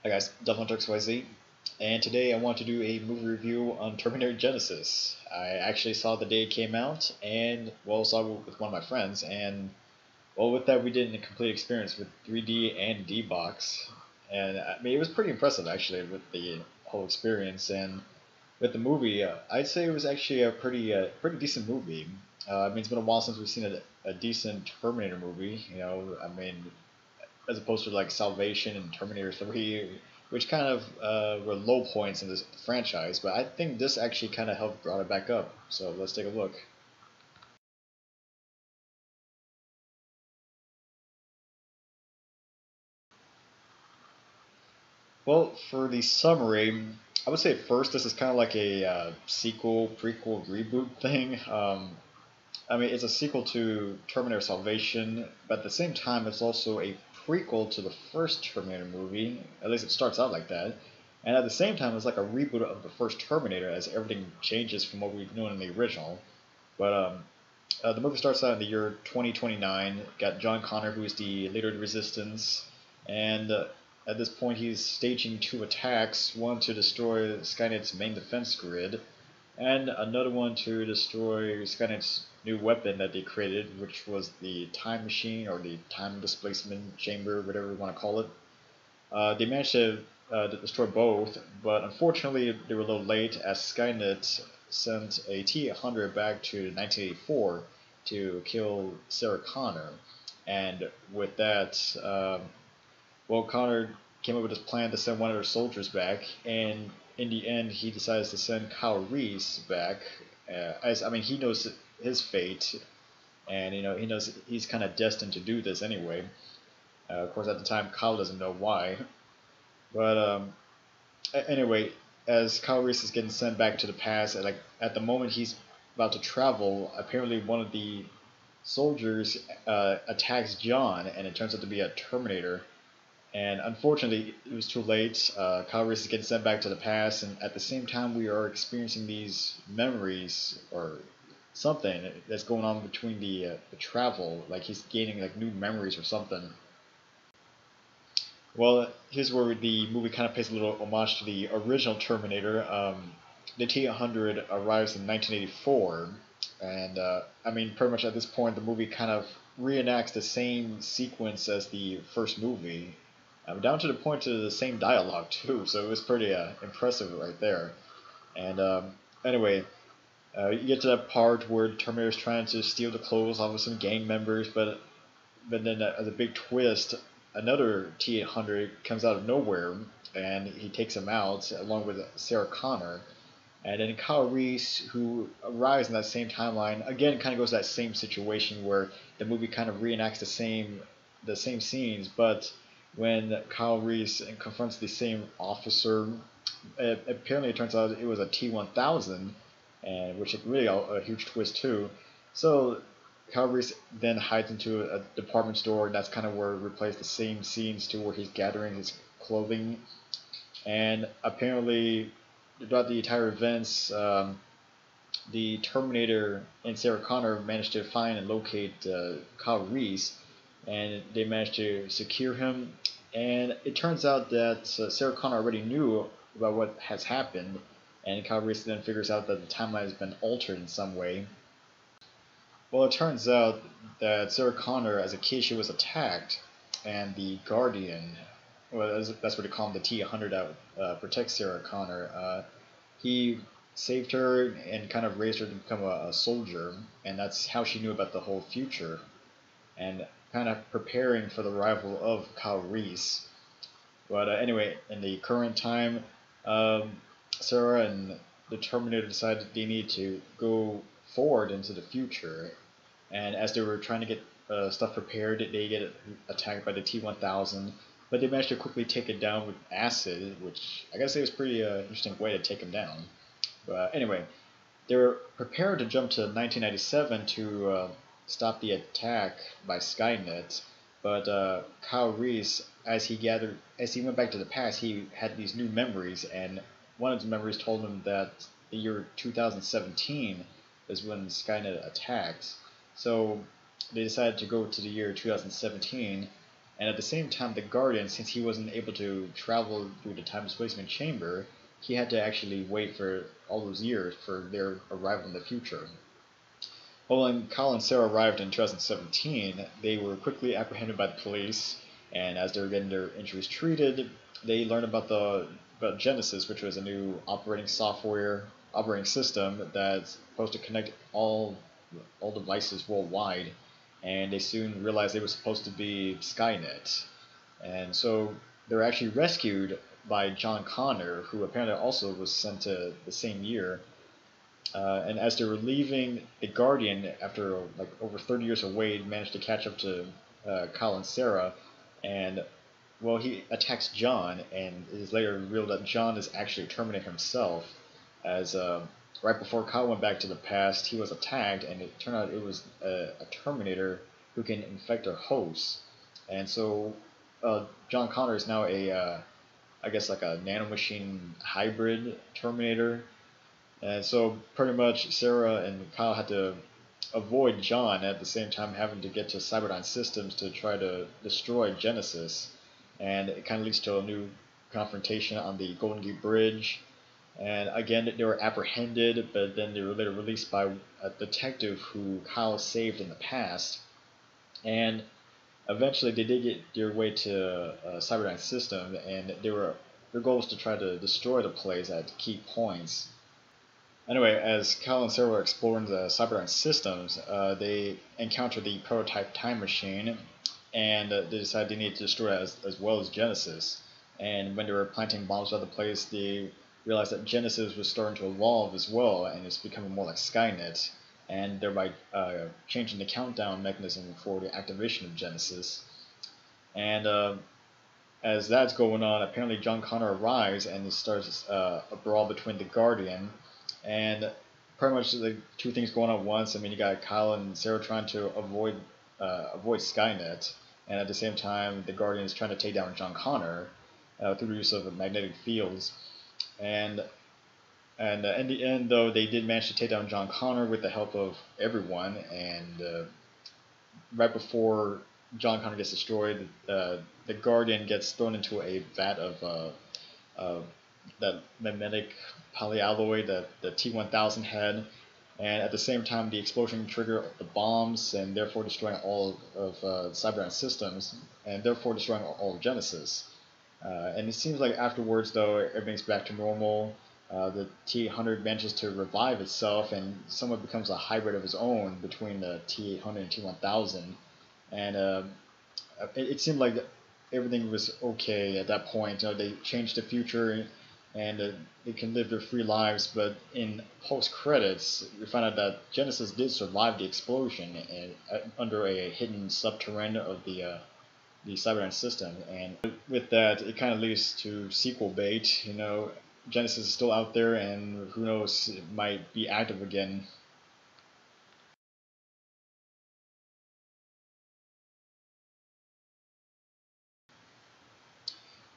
Hi guys, DevilHunterXYZ, and today I want to do a movie review on Terminator Genisys. I actually saw the day it came out, and well, saw it with one of my friends, and well, with that we did a complete experience with 3D and D-Box, and I mean it was pretty impressive actually with the whole experience, and with the movie, I'd say it was actually a pretty decent movie. I mean it's been a while since we've seen a decent Terminator movie. I mean as opposed to like Salvation and Terminator 3, which kind of were low points in this franchise. But I think this actually kind of helped brought it back up. So let's take a look. Well, for the summary, I would say first this is kind of like a sequel, prequel, reboot thing. I mean, it's a sequel to Terminator Salvation, but at the same time, it's also a prequel to the first Terminator movie. At least it starts out like that. And at the same time, it's like a reboot of the first Terminator, as everything changes from what we've known in the original. But the movie starts out in the year 2029. Got John Connor, who is the leader of the Resistance, and at this point, he's staging two attacks: one to destroy Skynet's main defense grid, and another one to destroy Skynet's new weapon that they created, which was the time machine or the time displacement chamber, whatever you want to call it. They managed to destroy both, but unfortunately they were a little late as Skynet sent a T-800 back to 1984 to kill Sarah Connor. And with that, well, Connor came up with this plan to send one of their soldiers back, and in the end, he decides to send Kyle Reese back. As I mean, he knows his fate, and he knows he's kind of destined to do this anyway. Of course, at the time, Kyle doesn't know why. But anyway, as Kyle Reese is getting sent back to the past, like at the moment he's about to travel, apparently one of the soldiers attacks John, and it turns out to be a Terminator. And unfortunately, it was too late. Kyle Reese is getting sent back to the past, and at the same time, we are experiencing these memories or something that's going on between the travel. Like he's gaining like new memories or something. Well, here's where the movie kind of pays a little homage to the original Terminator. The T-800 arrives in 1984, and I mean, pretty much at this point, the movie kind of reenacts the same sequence as the first movie, down to the point to the same dialogue too. So it was pretty impressive right there. And anyway, you get to that part where Terminator's trying to steal the clothes off of some gang members, but then as a big twist, another T-800 comes out of nowhere and he takes him out along with Sarah Connor. And then Kyle Reese, who arrives in that same timeline, again kind of goes to that same situation where the movie kind of reenacts the same scenes, but when Kyle Reese confronts the same officer, apparently it turns out it was a T-1000, and which is really a huge twist too. So Kyle Reese then hides into a department store, and that's kind of where it replays the same scenes to where he's gathering his clothing. And apparently, throughout the entire events, the Terminator and Sarah Connor managed to find and locate Kyle Reese, and they managed to secure him. And it turns out that Sarah Connor already knew about what has happened, and Kyle Reese then figures out that the timeline has been altered in some way. Well, it turns out that Sarah Connor, as a kid, she was attacked, and the Guardian, well, that's what they call him, the T-100 that protects Sarah Connor. He saved her and kind of raised her to become a soldier, and that's how she knew about the whole future, and kind of preparing for the arrival of Kyle Reese. But anyway, in the current time, Sarah and the Terminator decided they need to go forward into the future. And as they were trying to get stuff prepared, they get attacked by the T-1000. But they managed to quickly take it down with acid, which I gotta say was a pretty interesting way to take him down. But anyway, they were prepared to jump to 1997 to stop the attack by Skynet. But Kyle Reese, as he went back to the past, he had these new memories, and one of the memories told him that the year 2017 is when Skynet attacked. So they decided to go to the year 2017, And at the same time, the Guardian, since he wasn't able to travel through the time displacement chamber, he had to actually wait for all those years for their arrival in the future. Well, when Kyle and Sarah arrived in 2017, they were quickly apprehended by the police, and as they were getting their injuries treated, they learned about Genisys, which was a new operating system that's supposed to connect all devices worldwide, and they soon realized they were supposed to be Skynet. And so they were actually rescued by John Connor, who apparently also was sent to the same year. And as they were leaving, the Guardian, after like over 30 years away, managed to catch up to Kyle and Sarah, and well, he attacks John, and it is later revealed that John is actually Terminator himself, as right before Kyle went back to the past, he was attacked, and it turned out it was a Terminator who can infect a host. And so John Connor is now I guess like a nanomachine hybrid Terminator. And so pretty much Sarah and Kyle had to avoid John at the same time having to get to Cyberdyne Systems to try to destroy Genisys. And it kind of leads to a new confrontation on the Golden Gate Bridge. And again, they were apprehended, but then they were later released by a detective who Kyle saved in the past. And eventually, they did get their way to Cyberdyne System, and their goal was to try to destroy the place at key points. Anyway, as Kyle and Sarah were exploring the Cyberdyne Systems, they encountered the prototype time machine, and they decided they needed to destroy it as well as Genisys. And when they were planting bombs at the place, they realized that Genisys was starting to evolve as well, and it's becoming more like Skynet, and thereby changing the countdown mechanism for the activation of Genisys. And as that's going on, apparently John Connor arrives, and it starts a brawl between the Guardian, and pretty much the two things going on at once. I mean, you got Kyle and Sarah trying to avoid Skynet, and at the same time, the Guardian is trying to take down John Connor through the use of magnetic fields. And in the end, though, they did manage to take down John Connor with the help of everyone. And right before John Connor gets destroyed, the Guardian gets thrown into a vat of that magnetic polyalloy that the T-1000 had. And at the same time, the explosion triggered the bombs, and therefore destroying all of Cyberdyne Systems, and therefore destroying all of Genisys. And it seems like afterwards, though, everything's back to normal. The T-800 manages to revive itself and somewhat becomes a hybrid of its own between the T-800 and T-1000. And it seemed like everything was okay at that point. You know, they changed the future, and they can live their free lives. But in post-credits, we find out that Genisys did survive the explosion and under a hidden subterranean of the Cyberdyne system, and with that, it kind of leads to sequel bait. You know, Genisys is still out there, and who knows, it might be active again.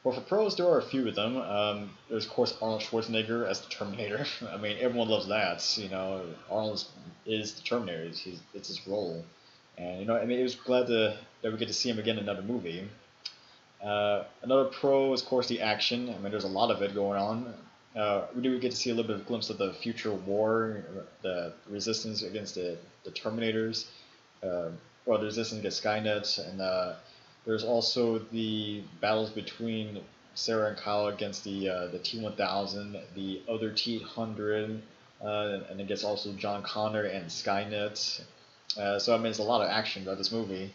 Well, for pros, there are a few of them. There's, of course, Arnold Schwarzenegger as the Terminator. I mean, everyone loves that. You know, Arnold is the Terminator. It's his role. And, you know, I mean, it was glad that we get to see him again in another movie. Another pro is, of course, the action. I mean, there's a lot of it going on. We do get to see a little bit of a glimpse of the future war, the resistance against the Terminators, well, the resistance against Skynet, and there's also the battles between Sarah and Kyle against the T-1000, the other T-800, and against also John Connor and Skynet. So I mean, there's a lot of action throughout this movie.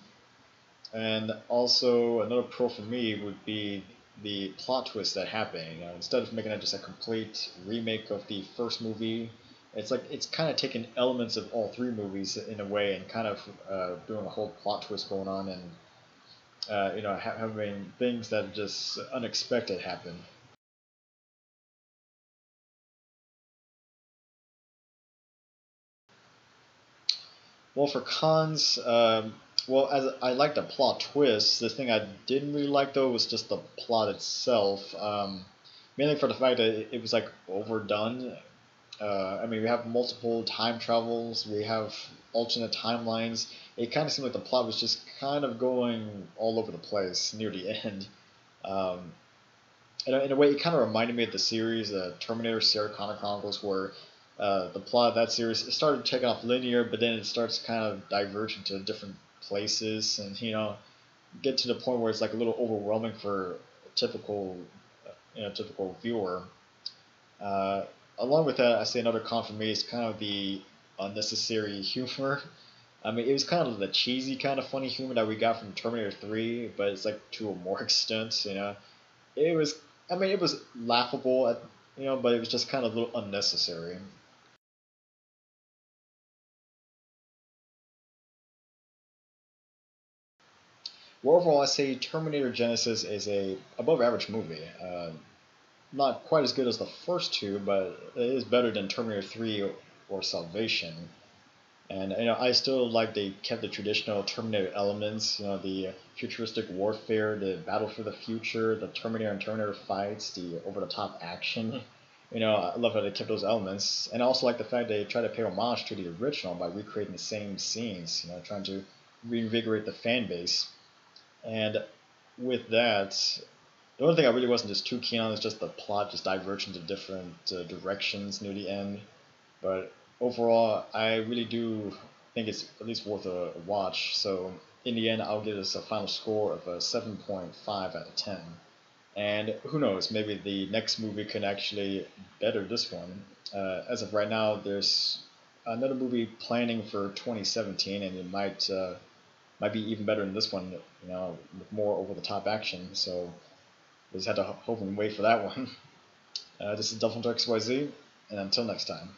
And also another pro for me would be the plot twist that happened. You know, instead of making it just a complete remake of the first movie, it's kind of taking elements of all three movies in a way and kind of doing a whole plot twist going on, and you know, having things that just unexpected happen. Well, for cons, well, as I like the plot twist, the thing I didn't really like though was just the plot itself. Mainly for the fact that it was like overdone. I mean, we have multiple time travels, we have alternate timelines. It kind of seemed like the plot was just kind of going all over the place near the end. Um, in a way, it kind of reminded me of the series Terminator Sarah Connor Chronicles, where the plot of that series it started taking off linear, but then it starts kind of diverging to different places, and get to the point where it's like a little overwhelming for a typical viewer. Uh, Along with that, I say another con for me is kind of the unnecessary humor. I mean, it was kind of the cheesy kind of funny humor that we got from Terminator 3, but it's like to a more extent, it was, I mean, it was laughable, but it was just kind of a little unnecessary. Well, overall, I say Terminator Genisys is a above average movie. Not quite as good as the first two, but it is better than Terminator 3 or Salvation. And I still like they kept the traditional Terminator elements, the futuristic warfare, the battle for the future, the Terminator and Terminator fights, the over-the-top action. I love how they kept those elements, and I also like the fact they try to pay homage to the original by recreating the same scenes, trying to reinvigorate the fan base. And with that, the only thing I really wasn't just too keen on is just the plot just diverged into different directions near the end. But overall, I really do think it's at least worth a watch. So in the end, I'll give this a final score of a 7.5 out of 10. And who knows, maybe the next movie can actually better this one. As of right now, there's another movie planning for 2017, and it might be even better than this one. With more over the top action. So we just had to hope and wait for that one. This is DevilHunterXYZ, and until next time.